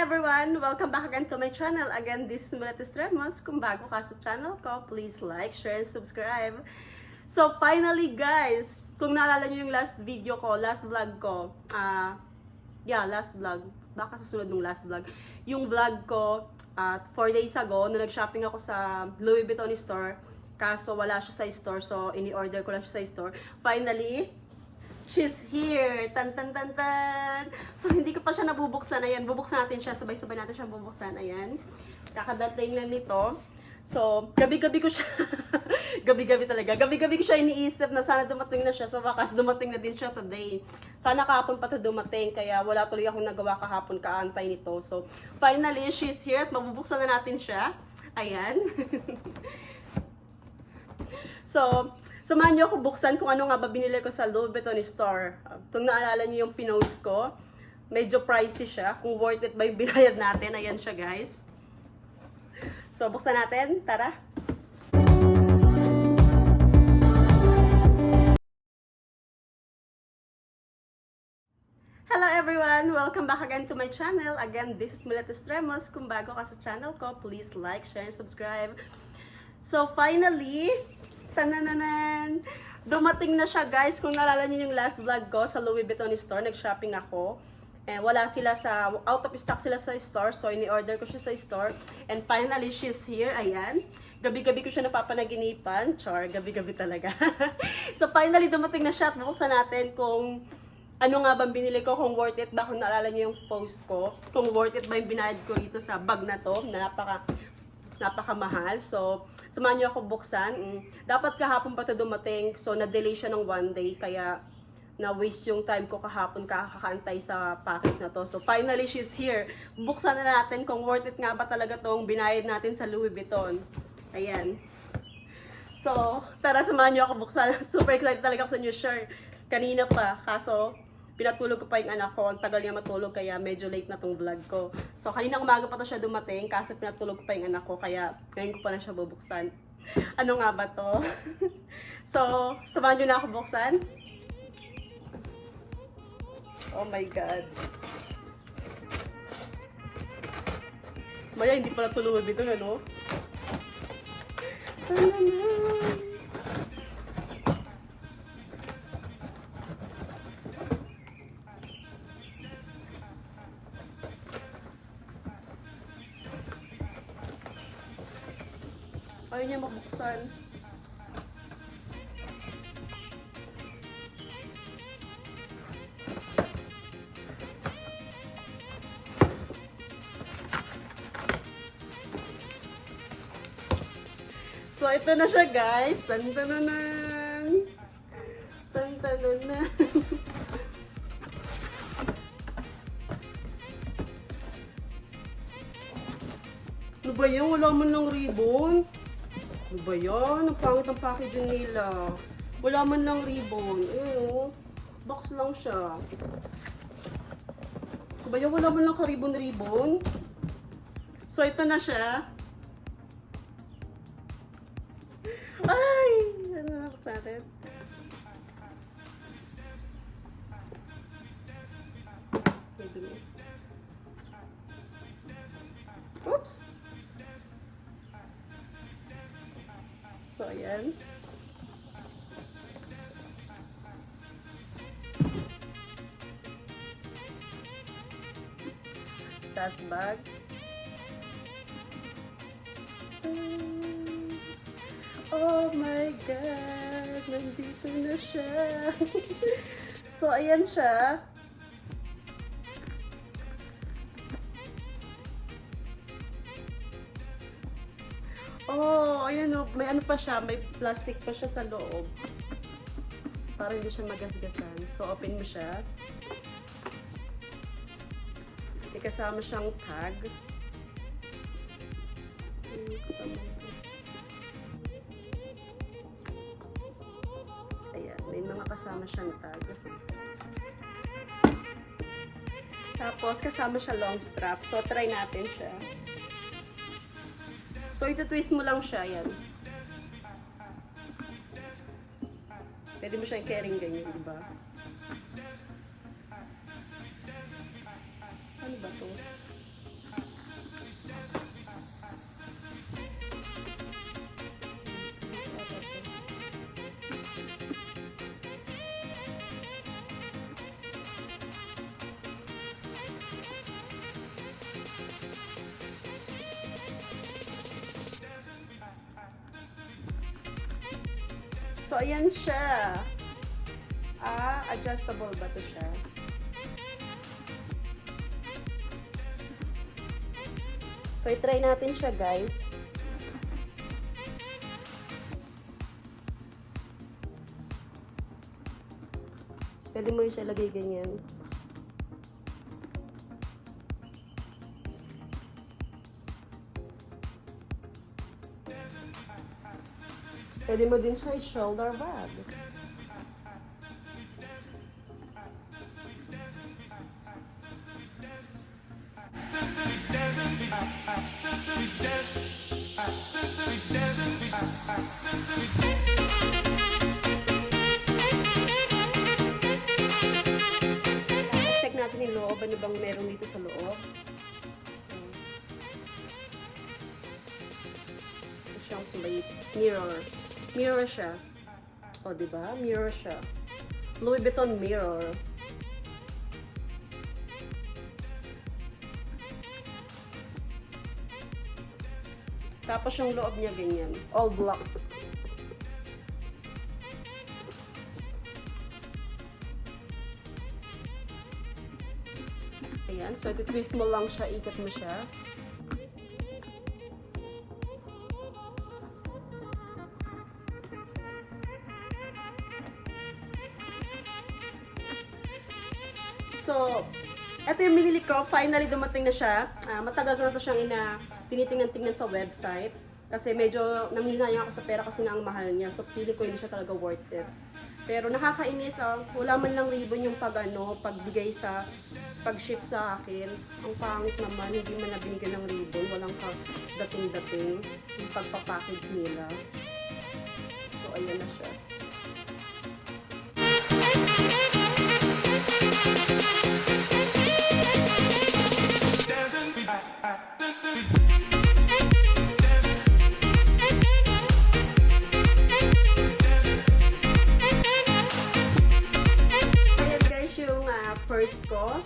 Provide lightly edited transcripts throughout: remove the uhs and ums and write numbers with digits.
everyone! Welcome back again to my channel. Again, this is Melit Estremos. Kung bago ka sa channel ko, please like, share, and subscribe. So finally guys, kung naalala nyo yung last video ko, last vlog ko, last vlog, baka sa sunod ng last vlog, yung vlog ko 4 days ago, na nag-shopping ako sa Louis Vuitton store, kaso wala siya sa store, so ini-order ko lang siya sa store. Finally, she's here! Tan tan tan tan! So, hindi ko pa siya nabubuksan. Ayan, bubuksan natin siya. Sabay-sabay natin siya bubuksan. Ayan. Kakadating lang nito. So, gabi-gabi ko siya. Gabi-gabi talaga. Gabi-gabi ko siya iniisip na sana dumating na siya. So, wakas dumating na din siya today. Sana kahapon pa ito dumating. Kaya wala tuloy akong nagawa kahapon kaantay nito. So, finally, she's here. At mabubuksan na natin siya. Ayan. So, samahan niyo ako buksan kung ano nga ba binili ko sa Louis Vuitton store. Kung naalala niyo yung pinost ko, medyo pricey siya. Kung worth it ba yung binayad natin. Ayan siya guys. So, buksan natin. Tara! Hello everyone! Welcome back again to my channel. Again, this is Melit Estremos. Kung bago ka sa channel ko, please like, share, and subscribe. So, finally, tanananan! Dumating na siya guys. Kung naalala niyo yung last vlog ko sa Louis Vuitton store, nag-shopping ako. And wala sila sa, out of stock sila sa store. So, ini-order ko siya sa store. And finally, she's here. Ayan. Gabi-gabi ko siya napapanaginipan. Char, gabi-gabi talaga. So, finally, dumating na siya. At buksan natin kung ano nga bang binili ko, kung worth it ba. Kung naalala niyo yung post ko. Kung worth it ba yung binayad ko dito sa bag na to. Na napakamahal. So, samahan niyo ako buksan. Dapat kahapon pa ito dumating. So, na-delay siya ng 1 day. Kaya, na-waste yung time ko kahapon kakakaantay sa package na to. So, finally, she's here. Buksan na natin kung worth it nga ba talaga tong binayad natin sa Louis Vuitton. Ayan. So, tara, samahan niyo ako buksan. Super excited talaga ako sa new shirt. Kanina pa. Kaso, pinatulog ko pa yung anak ko. Ang tagal niya matulog, kaya medyo late na tong vlog ko. So, kanina umaga pa to siya dumating, kasi pinatulog ko pa yung anak ko, kaya ngayon ko pa na siya bubuksan. Ano nga ba to? So, samahan nyo na ako buksan. Oh my God. Maya, hindi pala tulungan dito, ano? Ayaw niya mabuksan. So, ito na siya guys. Tan-tananan! Tan-tananan! Ano ba yan? Wala man lang ribbon. Ano ba yan? Ang pangit ang packaging nila. Wala man lang ribbon. Ayun, box lang siya. Ano ba yan? Wala man lang ka-ribbon-ribbon. So, ito na siya. Ay! Ano na natin? Oops! So, ayan. Tas bag. Oh my God! Nandito na siya. So, ayan siya. Oh, ayan o. May ano pa siya. May plastic pa siya sa loob. Para hindi siya magasgasan. So, open mo siya. May kasama siyang tag. Kasama ito. Ayan. May mga kasama siyang tag. Tapos, kasama siya long strap. So, try natin siya. So, ito-twist mo lang siya, yan. Pwede mo siyang carrying ganyan, diba? Ano ba to? So, ayan siya. Adjustable ba to siya? So, i-try natin siya, guys. Pwede mo siya lagay ganyan. Pwede mo din siya i-shoulder bag. Check natin yung loob. Ano bang meron dito sa loob? So, ito siyang plate. Mirror. Mirror siya. O, diba? Mirror siya. Louis Vuitton mirror. Tapos yung loob niya ganyan. All black. Ayan. So, twist mo lang siya. Ikot mo siya. So, ito yung binili ko. Finally, dumating na siya. Matagal ko na ito siyang tinitingnan-tingnan sa website. Kasi medyo namihinayan ako sa pera kasi nga ang mahal niya. So, pili ko hindi siya talaga worth it. Pero nakakainis, wala man lang ribbon yung pagbigay sa pag-ship sa akin. Ang pangit naman, hindi man nabinigyan ng ribbon. Walang dating-dating yung pagpapackage nila. So, ayan na siya. First ko,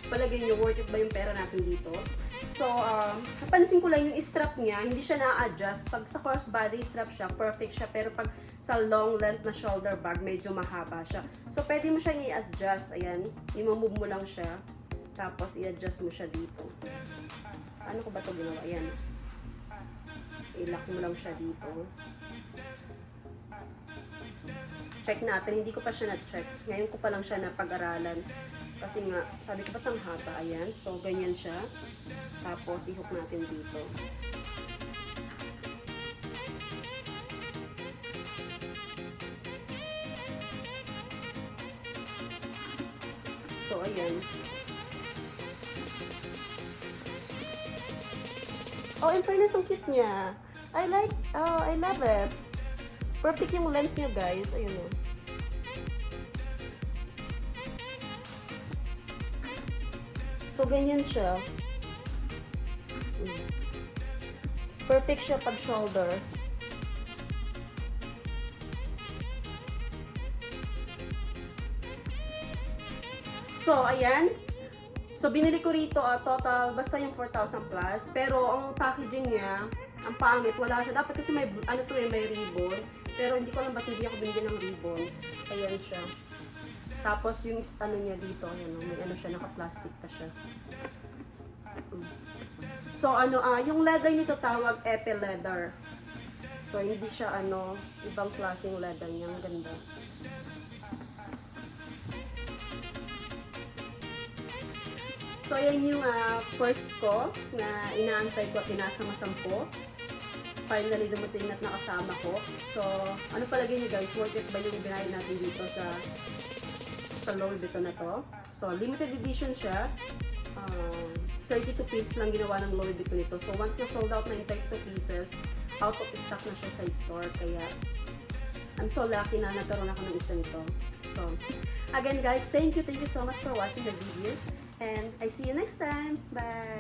palagay nyo, worth it ba yung pera natin dito? So, napansin ko lang yung strap niya, hindi siya na-adjust. Pag sa crossbody strap siya, perfect siya. Pero pag sa long length na shoulder bag, medyo mahaba siya. So, pwede mo siyang i-adjust. Ayan, i-move mo lang siya. Tapos, i-adjust mo siya dito. Ano ko ba ito ginawa? Ayan. I-lock mo lang siya dito. Check natin. Hindi ko pa siya na-check. Ngayon ko pa lang siya napag-aralan. Kasi nga, sabi ko ba't ang haba? Ayan. So, ganyan siya. Tapos, i-hook natin dito. So, ayan. Oh, in fairness, ang cute niya. I love it. Perfect yung length niya, guys. Ayun o. So, ganyan siya. Perfect siya pag shoulder. So, ayan. So, binili ko rito, total, basta yung 4,000 plus. Pero, ang packaging niya, ang pangit, wala siya. Dapat kasi may, may ribbon. Pero, hindi ko lang ba't hindi ako binigyan ng ribbon. Ayan siya. Tapos, yung niya dito, ayan, may siya, naka-plastic pa siya. So, yung leather nito tawag epe leather. So, hindi siya, ibang klaseng leather niya. Ang ganda. So, ayan yung first ko na inaantay ko at inasama-sampo. Finally, dumating at nakasama ko. So, ano palagay niyo guys? Worth it ba yung binayad natin dito sa Louis Vuitton na to? So, limited edition siya. 32 pieces lang ginawa ng Louis Vuitton nito. So, once na sold out na yung 32 pieces, out of stock na siya sa store. Kaya, I'm so lucky na nagkaroon ako ng isa nito. So, again guys, thank you so much for watching the videos. And I see you next time. Bye!